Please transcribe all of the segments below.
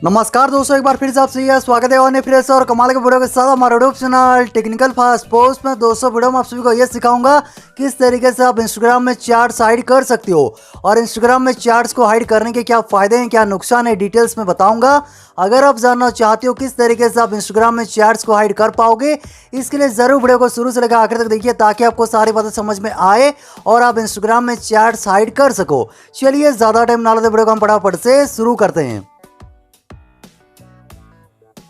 नमस्कार दोस्तों, एक बार फिर से आपसे यह स्वागत है और फिर से और कमाल के वीडियो के साथ हमारे YouTube channel technical fast post में। दोस्तों वीडियो में आप सभी को यह सिखाऊंगा किस तरीके से आप इंस्टाग्राम में चैट्स हाइड कर सकते हो और इंस्टाग्राम में चैट्स को हाइड करने के क्या फायदे हैं, क्या नुकसान है, डिटेल्स में बताऊंगा। अगर आप जानना चाहते हो किस तरीके से आप इंस्टाग्राम में चैट्स को हाइड कर पाओगे, इसके लिए जरूर वीडियो को शुरू से लेकर आखिर तक देखिए ताकि आपको सारी बातें समझ में आए और आप इंस्टाग्राम में चैट्स हाइड कर सको। चलिए ज्यादा टाइम ना लेते वीडियो को हम फटाफट से शुरू करते हैं।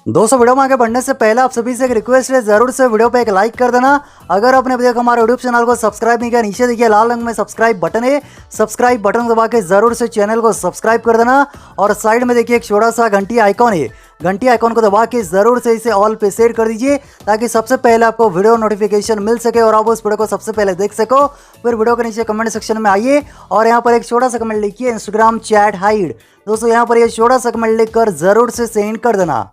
दोस्तों वीडियो में आगे बढ़ने से पहले आप सभी से एक रिक्वेस्ट है, जरूर से वीडियो पे एक लाइक कर देना। अगर आपने अभी तक हमारे यूट्यूब चैनल को सब्सक्राइब नहीं किया, नीचे देखिए लाल रंग में सब्सक्राइब बटन है, सब्सक्राइब बटन दबा के जरूर से चैनल को सब्सक्राइब कर देना। और साइड में देखिए एक छोटा सा घंटी आइकॉन है, घंटी आइकॉन को दबा के जरूर से इसे ऑल पे सेट कर दीजिए ताकि सबसे पहले आपको वीडियो नोटिफिकेशन मिल सके और आप उस वीडियो को सबसे पहले देख सको। फिर वीडियो के नीचे कमेंट सेक्शन में आइए और यहाँ पर एक छोटा सा कमेंट लिखिए, इंस्टाग्राम चैट हाइड। दोस्तों यहाँ पर ये छोटा सा कमेंट लिखकर जरूर से सेंड कर देना।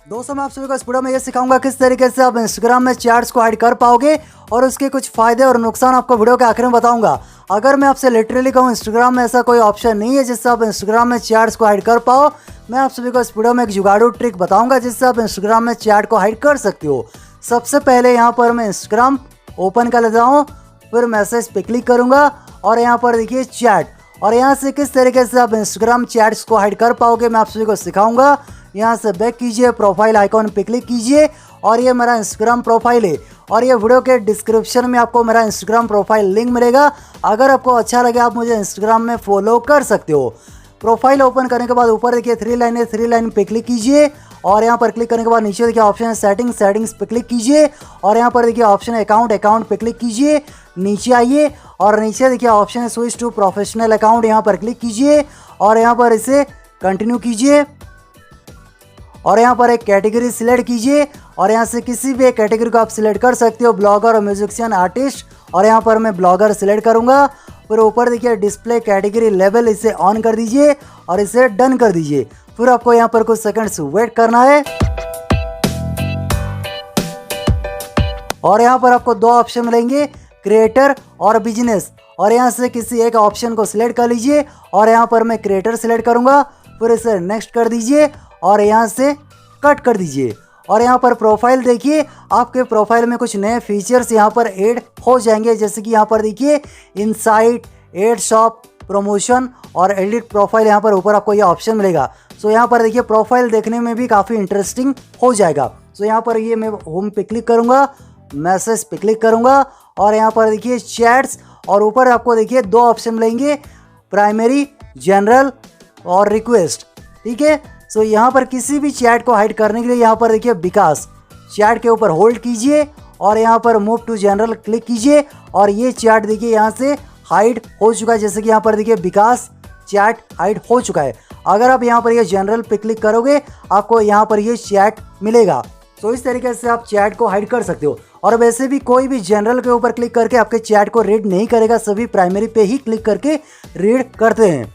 दोस्तों मैं आप सभी को इस वीडियो में ये सिखाऊंगा किस तरीके से आप इंस्टाग्राम में चैट्स को हाइड कर पाओगे और उसके कुछ फायदे और नुकसान आपको वीडियो के आखिर में बताऊंगा। अगर मैं आपसे लिटरली कहूँ इंस्टाग्राम में ऐसा कोई ऑप्शन नहीं है जिससे आप इंस्टाग्राम में चैट्स को हाइड कर पाओ। मैं आप सभी को इस वीडियो में एक जुगाड़ू ट्रिक बताऊंगा जिससे आप इंस्टाग्राम में चैट को हाइड कर सकते हो। सबसे पहले यहाँ पर मैं इंस्टाग्राम ओपन कर लेता हूँ, फिर मैसेज पे क्लिक करूँगा और यहाँ पर देखिए चैट, और यहाँ से किस तरीके से आप इंस्टाग्राम चैट्स को हाइड कर पाओगे मैं आप सभी को सिखाऊंगा। यहाँ से बैक कीजिए, प्रोफाइल आइकॉन पे क्लिक कीजिए और ये मेरा इंस्टाग्राम प्रोफाइल है और ये वीडियो के डिस्क्रिप्शन में आपको मेरा इंस्टाग्राम प्रोफाइल लिंक मिलेगा। अगर आपको अच्छा लगे आप मुझे इंस्टाग्राम में फॉलो कर सकते हो। प्रोफाइल ओपन करने के बाद ऊपर देखिए 3 लाइन है, 3 लाइन पे क्लिक कीजिए और यहाँ पर क्लिक करने के बाद नीचे देखिए ऑप्शन है सेटिंग्स, सेटिंग्स पे क्लिक कीजिए और यहाँ पर देखिए ऑप्शन है अकाउंट, अकाउंट पे क्लिक कीजिए। नीचे आइए और नीचे देखिए ऑप्शन है स्विच टू प्रोफेशनल अकाउंट, यहाँ पर क्लिक कीजिए और यहाँ पर इसे कंटिन्यू कीजिए और यहाँ पर एक कैटेगरी सिलेक्ट कीजिए और यहाँ से किसी भी एक कैटेगरी को आप सिलेक्ट कर सकते हो, ब्लॉगर और म्यूजिशियन आर्टिस्ट, और यहाँ पर मैं ब्लॉगर सिलेक्ट करूँगा। फिर ऊपर देखिए डिस्प्ले कैटेगरी लेवल, इसे ऑन कर दीजिए और इसे डन कर दीजिए। फिर आपको यहाँ पर कुछ सेकंड्स वेट करना है और यहाँ पर आपको 2 ऑप्शन मिलेंगे, क्रिएटर और बिजनेस, और यहाँ से किसी एक ऑप्शन को सिलेक्ट कर लीजिए और यहाँ पर मैं क्रिएटर सिलेक्ट करूँगा। फिर इसे नेक्स्ट कर दीजिए और यहाँ से कट कर दीजिए और यहाँ पर प्रोफाइल देखिए, आपके प्रोफाइल में कुछ नए फीचर्स यहाँ पर ऐड हो जाएंगे, जैसे कि यहाँ पर देखिए इनसाइट, एड शॉप, प्रमोशन और एडिट प्रोफाइल, यहाँ पर ऊपर आपको ये ऑप्शन मिलेगा। सो यहाँ पर देखिए प्रोफाइल देखने में भी काफ़ी इंटरेस्टिंग हो जाएगा। सो यहाँ पर ये मैं होम पे क्लिक करूँगा, मैसेज पे क्लिक करूँगा और यहाँ पर देखिए चैट्स, और ऊपर आपको देखिए 2 ऑप्शन मिलेंगे, प्राइमरी, जनरल और रिक्वेस्ट। ठीक है, सो यहाँ पर किसी भी चैट को हाइड करने के लिए यहाँ पर देखिए विकास चैट के ऊपर होल्ड कीजिए और यहाँ पर मूव टू जनरल क्लिक कीजिए और ये चैट देखिए यहाँ से हाइड हो चुका है। जैसे कि यहाँ पर देखिए विकास चैट हाइड हो चुका है। अगर आप यहाँ पर ये जनरल पे क्लिक करोगे आपको यहाँ पर ये चैट मिलेगा। तो इस तरीके से आप चैट को हाइड कर सकते हो। और वैसे भी कोई भी जनरल के ऊपर क्लिक करके आपके चैट को रीड नहीं करेगा, सभी प्राइमरी पे ही क्लिक करके रीड करते हैं।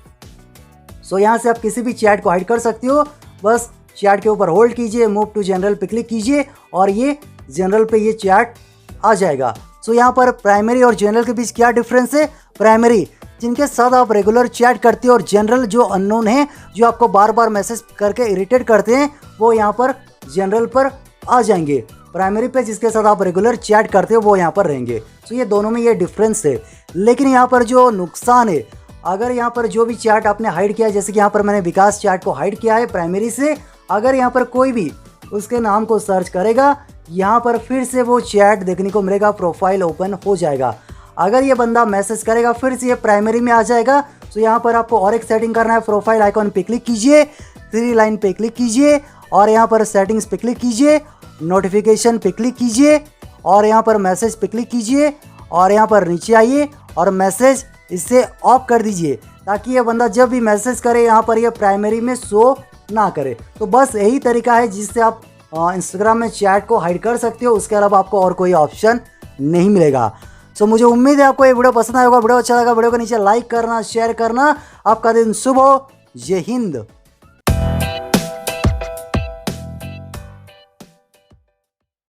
सो यहाँ से आप किसी भी चैट को हाइड कर सकते हो। बस चैट के ऊपर होल्ड कीजिए, मूव टू जनरल पे क्लिक कीजिए और ये जनरल पे ये चैट आ जाएगा। सो यहाँ पर प्राइमरी और जनरल के बीच क्या डिफरेंस है? प्राइमरी जिनके साथ आप रेगुलर चैट करते हो और जनरल जो अननोन है, जो आपको बार बार मैसेज करके इरिटेट करते हैं, वो यहाँ पर जनरल पर आ जाएंगे। प्राइमरी पे जिसके साथ आप रेगुलर चैट करते हो वो यहाँ पर रहेंगे। सो ये दोनों में ये डिफरेंस है। लेकिन यहाँ पर जो नुकसान है, अगर यहाँ पर जो भी चैट आपने हाइड किया है, जैसे कि यहाँ पर मैंने विकास चैट को हाइड किया है प्राइमरी से, अगर यहाँ पर कोई भी उसके नाम को सर्च करेगा यहाँ पर फिर से वो चैट देखने को मिलेगा, प्रोफाइल ओपन हो जाएगा। अगर ये बंदा मैसेज करेगा फिर से ये प्राइमरी में आ जाएगा। तो यहाँ पर आपको और एक सेटिंग करना है, प्रोफाइल आइकॉन पे क्लिक कीजिए, 3 लाइन पे क्लिक कीजिए और यहाँ पर सेटिंग्स पे क्लिक कीजिए, नोटिफिकेशन पे क्लिक कीजिए और यहाँ पर मैसेज पे क्लिक कीजिए और यहाँ पर नीचे आइए और मैसेज इसे ऑफ कर दीजिए ताकि ये बंदा जब भी मैसेज करे यहाँ पर ये प्राइमरी में शो ना करे। तो बस यही तरीका है जिससे आप इंस्टाग्राम में चैट को हाइड कर सकते हो। उसके अलावा आपको और कोई ऑप्शन नहीं मिलेगा। सो मुझे उम्मीद है आपको ये वीडियो पसंद आएगा। वीडियो अच्छा लगा वीडियो को नीचे लाइक करना, शेयर करना। आपका दिन शुभ हो। जय हिंद।